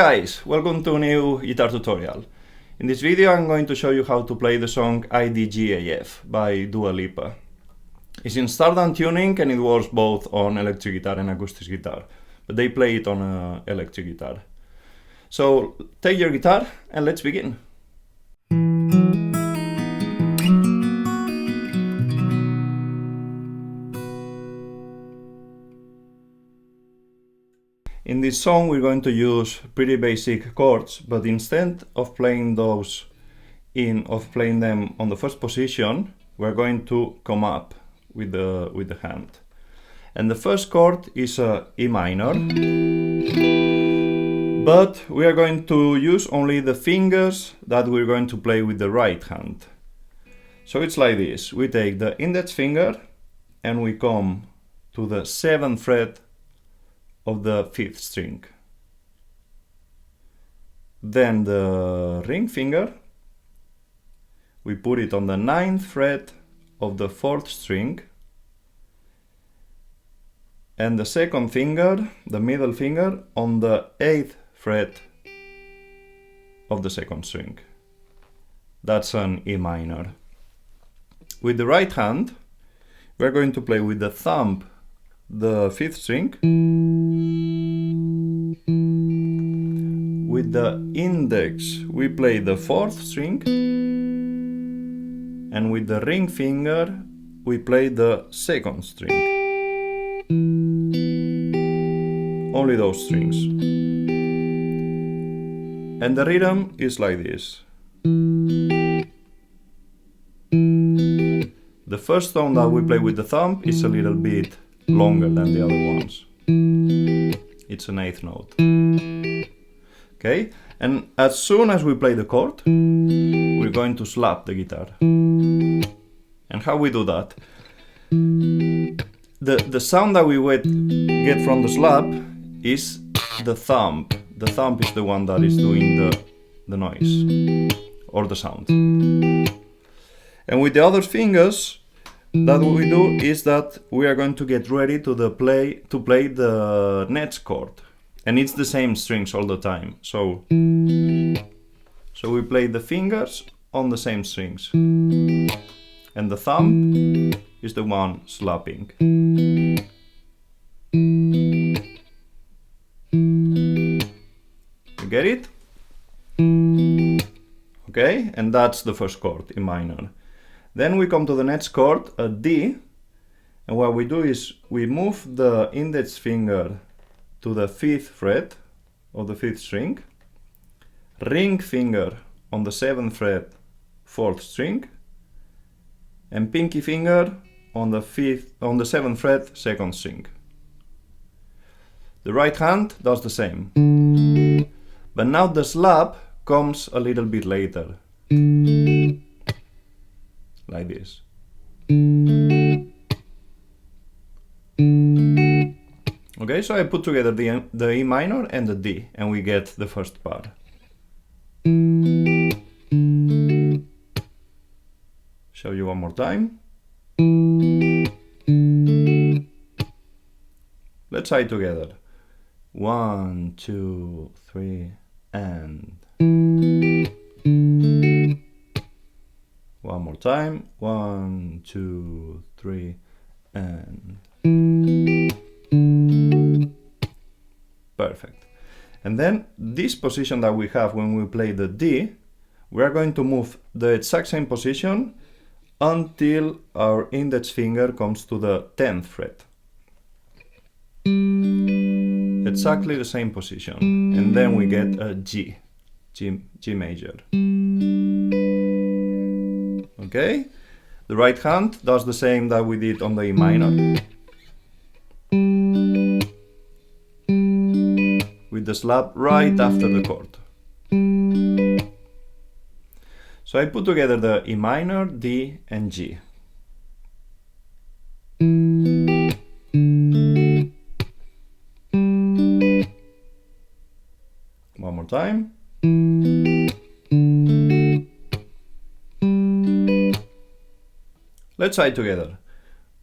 guys, welcome to a new guitar tutorial. In this video I'm going to show you how to play the song IDGAF by Dua Lipa. It's in start-down tuning and it works both on electric guitar and acoustic guitar, but they play it on electric guitar. So take your guitar and let's begin. In this song we're going to use pretty basic chords, but instead of playing them on the first position, we're going to come up with the hand. And the first chord is a E minor, but we are going to use only the fingers that we're going to play with the right hand. So it's like this: we take the index finger and we come to the 7th fret of the 5th string. Then the ring finger, we put it on the 9th fret of the 4th string, and the second finger, the middle finger, on the 8th fret of the 2nd string. That's an E minor. With the right hand, we're going to play with the thumb the 5th string, with the index we play the 4th string, and with the ring finger we play the 2nd string. Only those strings. And the rhythm is like this. The first tone that we play with the thumb is a little bit longer than the other ones. It's an 8th note. Okay, and as soon as we play the chord, we're going to slap the guitar. And how we do that? The sound that we get from the slap is the thumb. The thumb is the one that is doing the noise or the sound. And with the other fingers, that what we do is that we are going to get ready to play the next chord, and it's the same strings all the time. So we play the fingers on the same strings, and the thumb is the one slapping. You get it? Okay, and that's the first chord, E minor. Then we come to the next chord, a D, and what we do is we move the index finger to the 5th fret of the 5th string, ring finger on the 7th fret 4th string, and pinky finger on the 7th fret 2nd string. The right hand does the same, but now the slap comes a little bit later. Like this. Okay, so I put together the E minor and the D, and we get the first part. Show you one more time. Let's try it together. 1, 2, 3, and one more time. 1, 2, 3, and perfect. And then this position that we have when we play the D, we are going to move the exact same position until our index finger comes to the 10th fret. Exactly the same position. And then we get a G major. Okay, the right hand does the same that we did on the E minor, with the slap right after the chord. So I put together the E minor, D, and G. One more time. Let's try it together.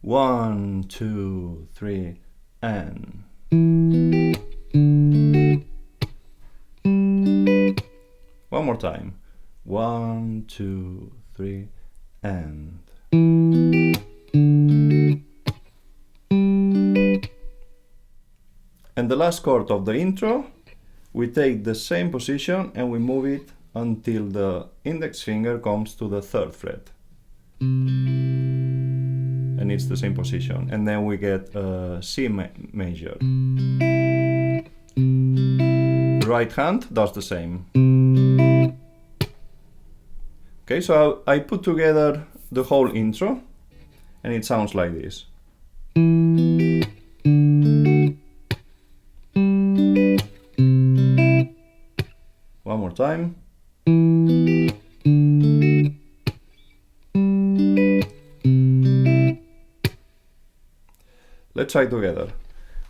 1, 2, 3, and One more time. 1, 2, 3, and. And the last chord of the intro, we take the same position and we move it until the index finger comes to the 3rd fret. And it's the same position. And then we get a C major. The right hand does the same. Okay, so I put together the whole intro and it sounds like this. One more time. Let's try together.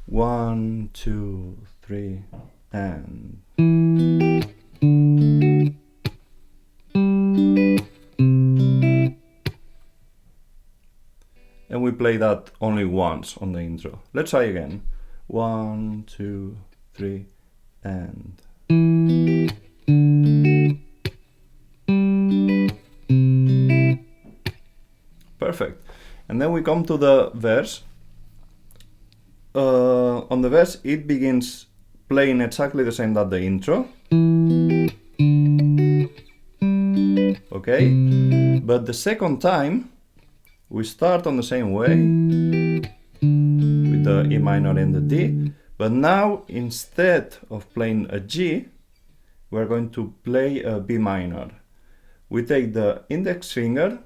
1, 2, 3, and. And we play that only once on the intro. Let's try again. 1, 2, 3, and. Perfect. And then we come to the verse. On the verse, it begins playing exactly the same that the intro. Okay? But the second time, we start on the same way with the E minor and the D. But now, instead of playing a G, we're going to play a B minor. We take the index finger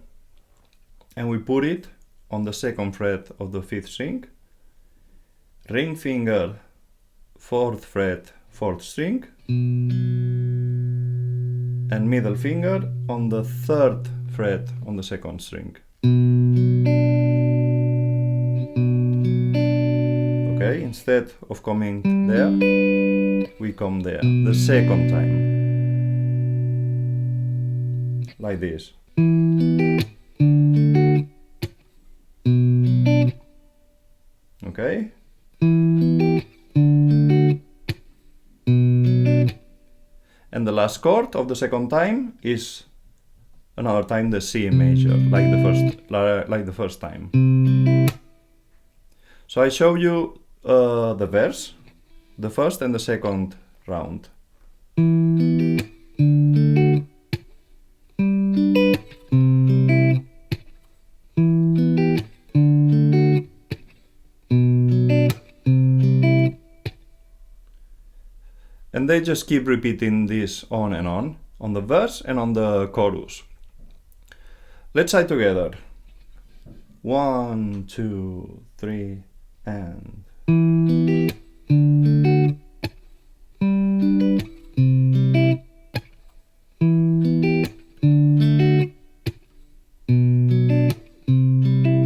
and we put it on the 2nd fret of the 5th string. Ring finger, 4th fret, 4th string. And middle finger on the 3rd fret on the 2nd string. Okay, instead of coming there, we come there the second time. Like this. Okay? And the last chord of the second time is another time the C major, like the first time. So I show you the verse, the first and the second round. And they just keep repeating this on and on the verse and on the chorus. Let's try together. 1, 2, 3, and.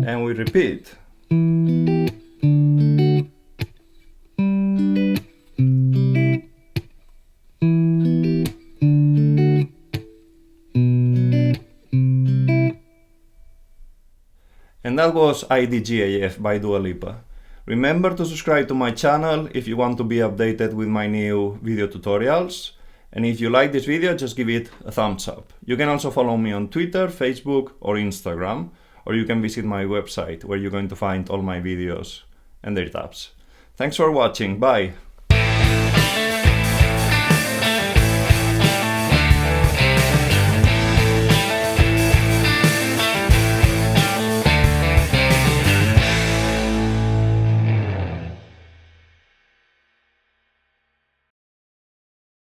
And we repeat. And that was IDGAF by Dua Lipa. Remember to subscribe to my channel if you want to be updated with my new video tutorials. And if you like this video, just give it a thumbs up. You can also follow me on Twitter, Facebook or Instagram, or you can visit my website where you're going to find all my videos and their tabs. Thanks for watching, bye!